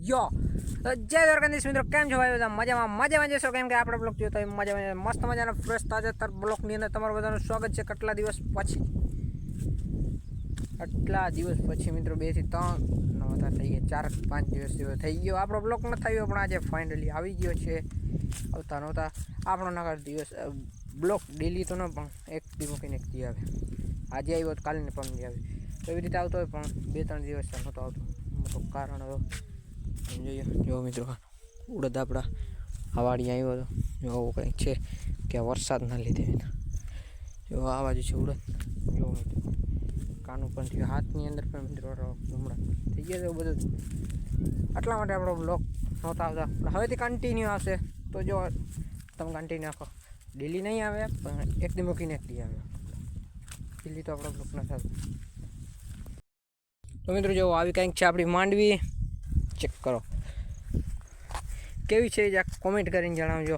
યો જય દ્વારકાધીશ મિત્રો, કેમ છો ભાઈ? બધા મજામાં જશો. કેમ કે આપણે બ્લોગ જોયો તો મજામાં મસ્ત મજાનો ફ્રેશ તાજેતર બ્લોગની અંદર તમારું બધાનું સ્વાગત છે. કેટલા દિવસ પછી મિત્રો 2 થી 3 વધારે થઈ ગયા, 4-5 દિવસ જેવો થઈ ગયો આપણો બ્લોગ ન થયો, પણ આજે ફાઇનલી આવી ગયો છે. આવતા નહોતા આપણો નગર દિવસ બ્લોગ ડેલી તો ન, પણ એક દી મૂકીને એક દી આવે. આજે આવ્યો તો કાલે ને પણ આવે, એવી રીતે આવતો હોય, પણ 2-3 દિવસ નહોતો આવતો. મોટું કારણ હતો જોઈએ. જો મિત્રો ઉડદ આપણા હવાડી આવ્યો હતો, જો આવું કંઈક છે કે વરસાદના લીધે જો આ બાજુ છે ઉડદ. જો મિત્રો કાનું પણ થયું, હાથની અંદર પણ મિત્રો હમણાં થઈ ગયા છે બધું. એટલા માટે આપણો બ્લોગ નહોતા આવતા, પણ હવેથી કન્ટિન્યુ આવશે. તો જો તમે કન્ટિન્યુ આખો ડેલી નહીં આવે, પણ એક દી મૂકીને એક દી આવે. ડેલી તો આપણો બ્લોગ ન થતો. તો મિત્રો જો આવી કંઈક છે આપણી માંડવી, ચેક કરો કેવી છે, જ્યાં કોમેન્ટ કરીને જણાવજો.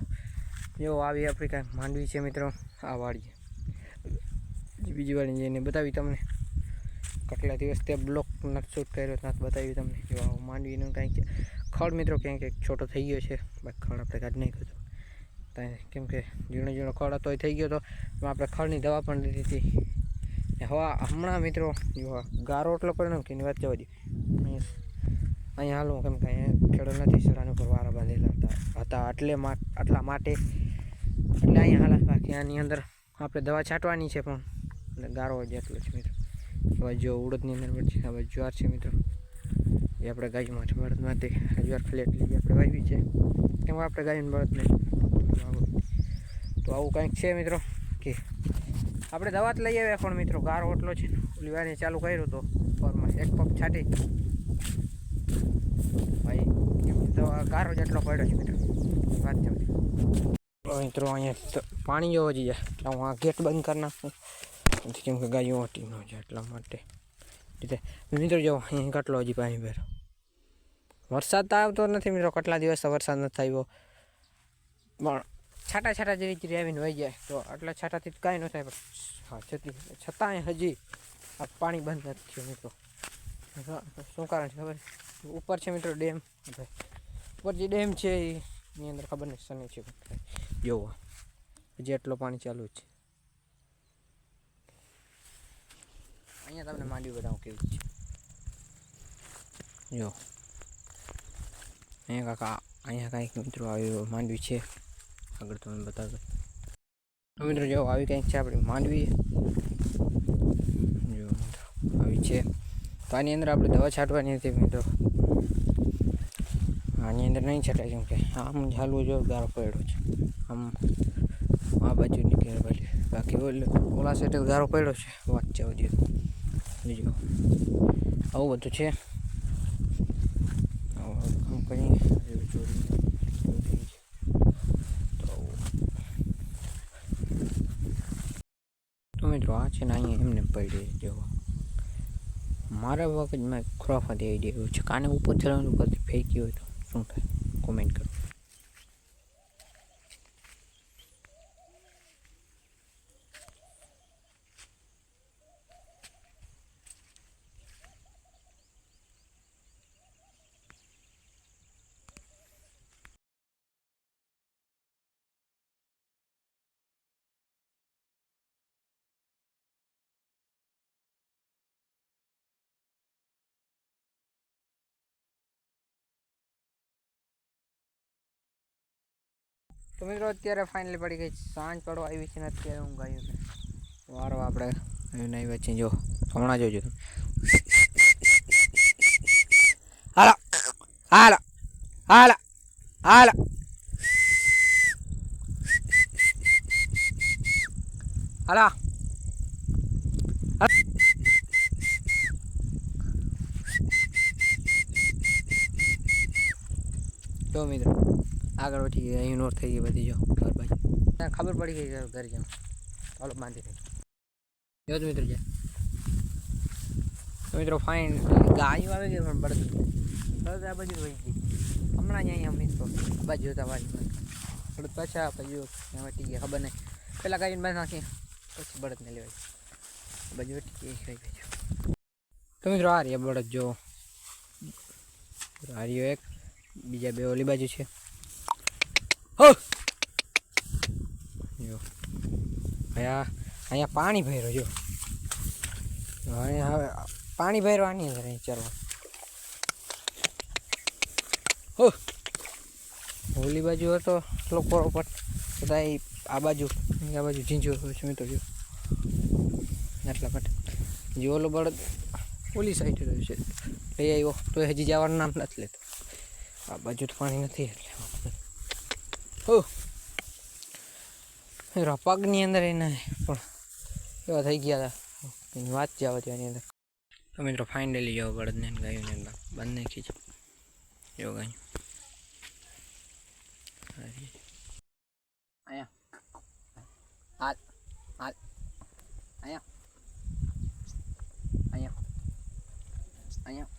જો આવી આપણી કાંઈક માંડવી છે મિત્રો. આ વાળી બીજી વાળી જઈને બતાવી તમને. કેટલા દિવસ તે બ્લોક નથી શૂટ કર્યો, નથી બતાવ્યું તમને. જો માંડવીનું કાંઈક છે ખડ મિત્રો, ક્યાંક એક છોટો થઈ ગયો છે. બાકી ખડ આપણે કાઢી નહીં કરતો, કેમ કે ઝીણો ખડ હતો એ થઈ ગયો હતો. આપણે ખડની દવા પણ લીધી હતી. હમણાં મિત્રો જો ગારો એટલો પડ્યો કે એની વાત જવા દે. અહીંયા હાલું કેમ કે અહીંયા ખેડો નથી, સરાની ઉપર વારા બાંધેલા હતા આટલા માટે એટલે અહીંયા હાલા. બાકી આની અંદર આપણે દવા છાંટવાની છે, પણ ગારો જેટલો છે મિત્રો. હવે જો ઉડદની અંદર છે, હવે જ્વાર છે મિત્રો. એ આપણે ગાય માટે બળદ માટે જ્વાર ખાલી એટલી આપણે વાવી છે, કેમ કે આપણે ગાયને બળદ નહીં. તો આવું કંઈક છે મિત્રો કે આપણે દવા જ લઈ આવ્યા, પણ મિત્રો ગારો એટલો છે. ઓલી વારે ચાલુ કર્યું તો ફોરમાં એક પગ છાંટી ભાઈ, દવા ગારો જેટલો પડ્યો છે મિત્રો. વાત છે મિત્રો. અહીંયા પાણી જોવો જઈએ એટલે હું આ ગેટ બંધ કરી નાખું, કેમ કે ગાયો હટી ન જાય એટલા માટે. મિત્રો જો અહીંયા કેટલો હજી પાણી ભેરો. વરસાદ તો આવતો નથી મિત્રો, કેટલા દિવસ વરસાદ નથી આવ્યો, પણ છાંટા જેવી આવીને વહી જાય. તો આટલા છાંટાથી કાંઈ ન થાય, પણ હા છતાંય હજી આ પાણી બંધ નથી થયું મિત્રો. શું કારણ છે ખબર? ઉપર છે મિત્રો ડેમ. ઉપર જે ડેમ છે એની અંદર ખબર નહીં શનિ છે જોવો, હજી એટલો પાણી ચાલુ જ છે. અહીંયા તમને માંડવી બતાવું કેવી છે. જો અહીંયા કાંઈક મિત્રો આવી માંડવી છે. આગળ તમને બતાવતો મિત્રો. જો આવી કંઈક છે આપણી માંડવી. જો મિત્રો આવી છે. તો આની અંદર આપણે દવા છાંટવાની હતી મિત્રો. આની અંદર નહીં છટાય, કેમ કે આમ ચાલુ જો ગારો પડ્યો છે. આમ આ બાજુ નીકળે બાજુ, બાકી ઓલા સાઈડ ગારો પડ્યો છે. વાત છે હજી બીજું આવું બધું છે. આમ કરીએ તો મિત્રો આ છે ને અહીંયા એમને પડી. જો મારા વખતમાં ખોરાફાથી આઈડિયા એવું છે, કાને ઉપર ચડવાનું પરથી ફેંકી હોય તો શું થાય? કોમેન્ટ કરો. તો મિત્રો અત્યારે ફાઇનલી પડી ગઈ સાંજ પડવા આવી છે ને અત્યારે હું ગાયું વારો આપણે નહીં વચ્ચે. જો હમણાં જોજો તમે. હાલા હાલા હાલા હાલા હાલા જો મિત્રો આગળ વધી ગઈ, અહીં નોટ થઈ ગઈ બધી. જો ઘર બાજુ ખબર પડી ગઈ ઘર જાઉં. ચાલો બાંધી દઈ. જો મિત્રો જાય તો મિત્રો ફાઇન ગાયું આવી ગઈ, પણ બળદ આ બાજુ વહી ગઈ. હમણાં જ અહીંયા મિત્રો બાજુ હતા વાળી બળદ પાછા બાજુ વટી ગયા. ખબર નહીં, પહેલાં ગાયને બાંધી નાખી પછી બળદને લેવાય. બાજુ વટી ગઈ કઈ બાજુ. તો મિત્રો આ રહ્યા બળદ. જો આ રહ્યો એક, બીજા બે ઓલી બાજુ છે. હો જો અહીંયા પાણી ભર્યો જો. હવે પાણી ભર્યો આની અંદર અહીં ચાલવા. હો ઓલી બાજુ હતો લોકો પર બધા આ બાજુ ઝીંઝો છે મિત્રો જો એટલા માટે જે ઓલો બળદ ઓલી સાઈડ રહ્યું છે લઈ આવ્યો તો હજી જવાનું નામ નથી લેતો. આ બાજુ તો પાણી નથી એટલે હો પગની અંદર એને પણ એવા થઈ ગયા હતા એની વાત જવા દો એની અંદર. તો મિત્રો ફાઇનલી જાઓ બળદને ગાયોની અંદર બંને ખીચ જો ગાયું અહીંયા હાથ હાથ અહીંયા અહીંયા અહીંયા